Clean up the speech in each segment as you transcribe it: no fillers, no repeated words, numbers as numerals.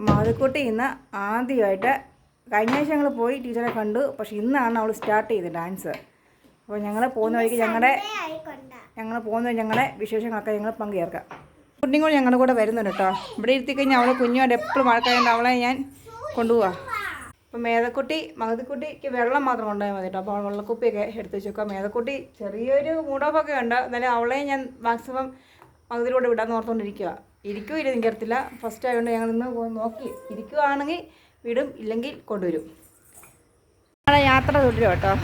മാധുക്കുട്ടി ഇന്ന് ആദ്യമായിട്ട് കഴിഞ്ഞ ആഴ്ച ഞങ്ങൾ പോയി ടീച്ചറെ കണ്ടു. പക്ഷെ ഇന്നാണ് അവൾ സ്റ്റാർട്ട് ചെയ്തത് ഡാൻസ്. അപ്പോൾ ഞങ്ങൾ പോകുന്ന വഴിക്ക് ഞങ്ങളുടെ വിശേഷങ്ങളൊക്കെ ഞങ്ങൾ പങ്കുചേർക്കാം. കുട്ടിയും കൂടി ഞങ്ങളുടെ കൂടെ വരുന്നുണ്ട് കേട്ടോ. ഇവിടെ ഇരുത്തിക്കഴിഞ്ഞാൽ അവളെ കുഞ്ഞുമായിട്ട് എപ്പോഴും മഴക്കായതുകൊണ്ട് അവളെ ഞാൻ കൊണ്ടുപോവാം. അപ്പോൾ മാധുക്കുട്ടിക്ക് വെള്ളം മാത്രം കൊണ്ടുപോയാൽ മതി കേട്ടോ. അപ്പോൾ വെള്ളക്കുപ്പിയൊക്കെ എടുത്ത് വെച്ചേക്കാം. മേധക്കുട്ടി ചെറിയൊരു മൂടോഫൊക്കെ ഉണ്ട്. എന്നാലും അവളെ ഞാൻ മാക്സിമം മധുരിലൂടെ വിടാൻ ഓർത്തുകൊണ്ടിരിക്കുക. ഇരിക്കുമില്ല എനിക്കറിയത്തില്ല. ഫസ്റ്റ് ആയതുകൊണ്ട് ഞങ്ങൾ ഇന്ന് നോക്കി ഇരിക്കുകയാണെങ്കിൽ വിടും, ഇല്ലെങ്കിൽ കൊണ്ടുവരും. ഞങ്ങളെ യാത്ര തുടരും കേട്ടോ.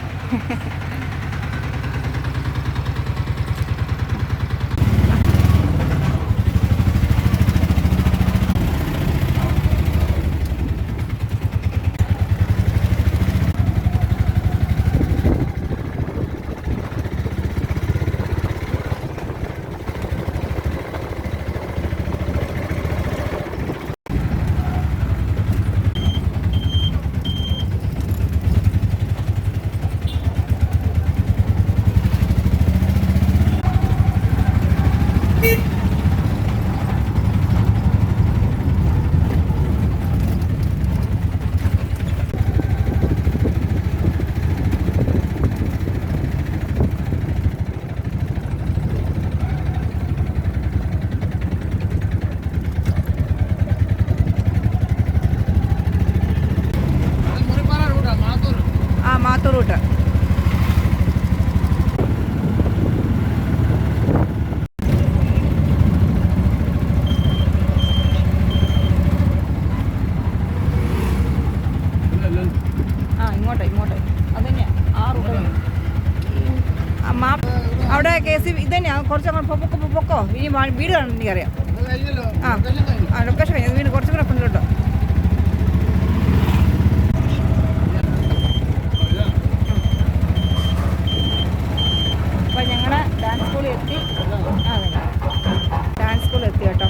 മാത്തൂർ റൂട്ട്. ഇങ്ങോട്ട് അത് തന്നെയാണ് ആ റൂട്ട്. അവിടെ KC ഇത് തന്നെയാണ്. കുറച്ച് പൊക്കോ ഇനി വീട് കാണും എനിക്കറിയാം. ലൊക്കേഷൻ കഴിഞ്ഞു. വീട് കുറച്ചും കൂടെ ഫ്രണ്ടിലോട്ടോ. അപ്പോൾ ഞങ്ങൾ ഡാൻസ് സ്കൂളിൽ എത്തി. ഡാൻസ് സ്കൂളിൽ എത്തി കേട്ടോ.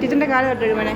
ടീച്ചറിൻ്റെ കാല് തൊട്ട് എഴുമണേ.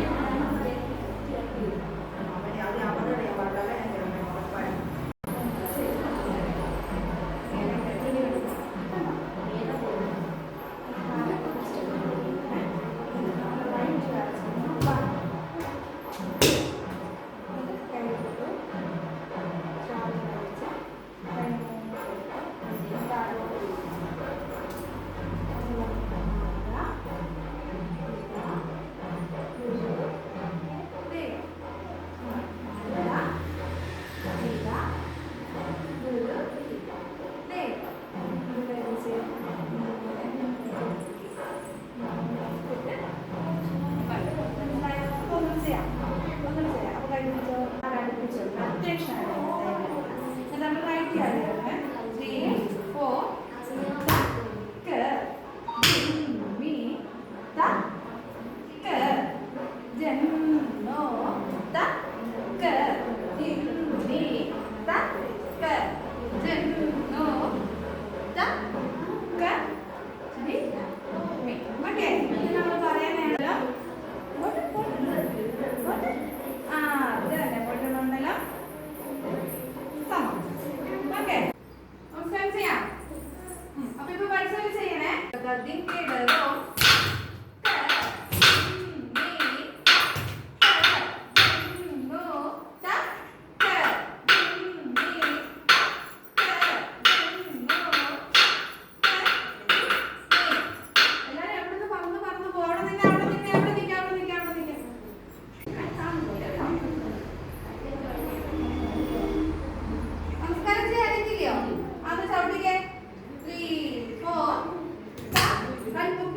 Right.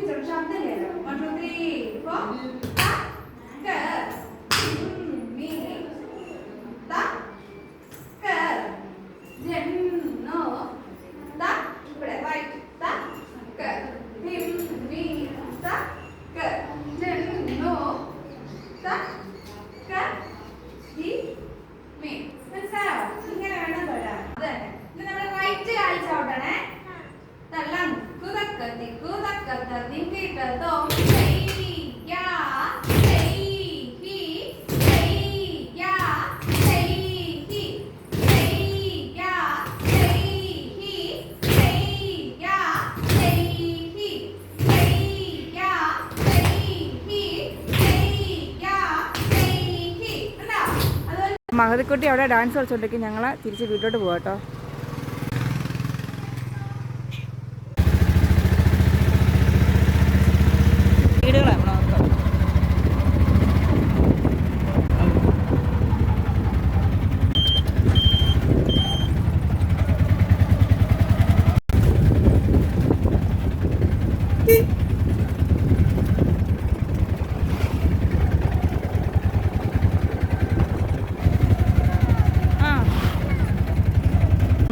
മഹതിക്കുട്ടി അവിടെ ഡാൻസ് കളിച്ചോണ്ടിരിക്കും. ഞങ്ങൾ തിരിച്ച് വീട്ടിലോട്ട് പോകാം കേട്ടോ. വീടുകളാണ്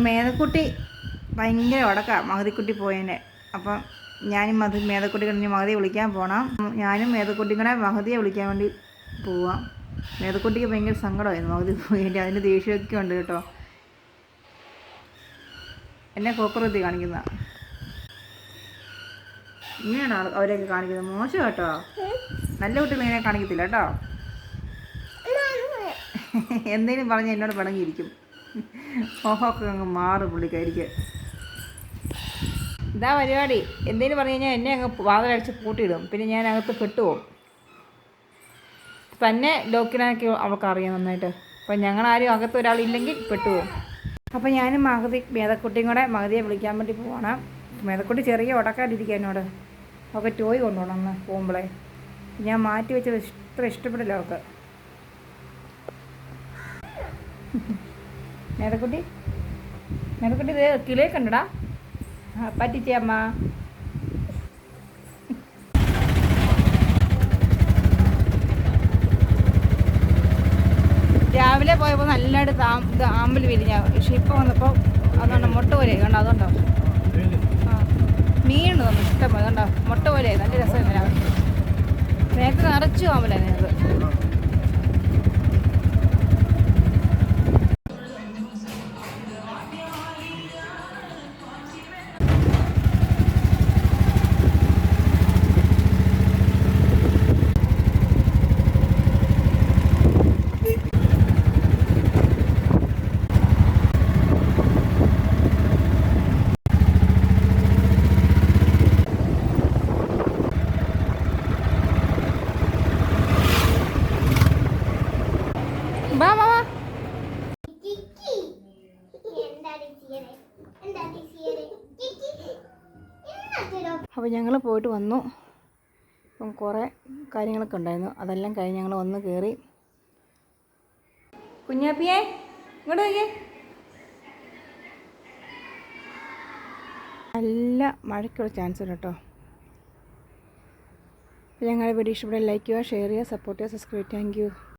മേതക്കുട്ടി ഭയങ്കര ഉടക്കാണ് മഹതിക്കുട്ടി പോയതിൻ്റെ. അപ്പം ഞാനും മേതക്കുട്ടി കഴിഞ്ഞ് മഹതിയെ വിളിക്കാൻ പോകണം. ഞാനും മേതക്കുട്ടിയും കൂടെ മഹതിയെ വിളിക്കാൻ വേണ്ടി പോവാം. മേതക്കുട്ടിക്ക് ഭയങ്കര സങ്കടമായിരുന്നു മഹതി പോയതിൻ്റെ. അതിൻ്റെ ദേഷ്യമൊക്കെ ഉണ്ട് കേട്ടോ. എന്നെ കോക്കറുത്തി കാണിക്കുന്ന ഇങ്ങനെയാണ് അവരെയൊക്കെ കാണിക്കുന്നത്. മോശം കേട്ടോ. നല്ല കുട്ടികൾ ഇങ്ങനെ കാണിക്കത്തില്ല കേട്ടോ. എന്തെങ്കിലും പറഞ്ഞ് എന്നോട് പിണങ്ങിയിരിക്കും. ഓഹൊക്കെ അങ്ങ് മാറും പുള്ളിക്കാരിക്ക്. ഇതാ പരിപാടി. എന്തെങ്കിലും പറഞ്ഞു കഴിഞ്ഞാൽ എന്നെ അങ്ങ് വാതിലടിച്ച് പൂട്ടിയിടും. പിന്നെ ഞാൻ അകത്ത് പെട്ടുപോകും. തന്നെ ലോക്കിനാക്കി അവൾക്കറിയാം നന്നായിട്ട്. അപ്പം ഞങ്ങളാരും അകത്ത് ഒരാളില്ലെങ്കിൽ പെട്ടുപോകും. അപ്പോൾ ഞാനും മേതക്കുട്ടിയും കൂടെ മഹതിയെ വിളിക്കാൻ വേണ്ടി പോകണം. മേതക്കുട്ടി ചെറിയ ഉടക്കാതിരിക്കുക എന്നോട്. അവൾക്ക് ടോയ് കൊണ്ടുപോകണം അന്ന് പോകുമ്പോളേ. ഞാൻ മാറ്റി വെച്ചത് ഇത്ര ഇഷ്ടപ്പെടില്ല അവൾക്ക്. മേതക്കുട്ടി ഇത് കിളിയെ കണ്ടടാ. പറ്റിച്ചേ അമ്മ. രാവിലെ പോയപ്പോൾ നല്ലതായിട്ട് ഇത് ആമ്പൽ വിരിഞ്ഞ. പക്ഷെ ഇപ്പോൾ വന്നപ്പോൾ അതുകൊണ്ട് മുട്ട പോലെ കണ്ടോ. അതുകൊണ്ടോ മീൻ തോന്നുന്നു ഇഷ്ടം പോലെ. അതുകൊണ്ടോ മുട്ട പോലെ നല്ല രസമായിരുന്നു രാവിലെ. നേരത്തെ നിറച്ചു ആമ്പലായിരുന്നു അത്. അപ്പോൾ ഞങ്ങൾ പോയിട്ട് വന്നു. അപ്പം കുറേ കാര്യങ്ങളൊക്കെ ഉണ്ടായിരുന്നു. അതെല്ലാം കഴിഞ്ഞ് ഞങ്ങൾ വന്ന് കയറി. കുഞ്ഞാപ്പിയെ ഇങ്ങോട്ട് നോക്കിയേ. നല്ല മഴയ്ക്കുള്ള ചാൻസ് ഉണ്ട് കേട്ടോ. അപ്പോൾ ഞങ്ങളുടെ വീഡിയോ ഇഷ്ടപ്പെട്ടാൽ ലൈക്ക് ചെയ്യുക, ഷെയർ ചെയ്യുക, സപ്പോർട്ട് ചെയ്യുക, സബ്സ്ക്രൈബ്. Thank you.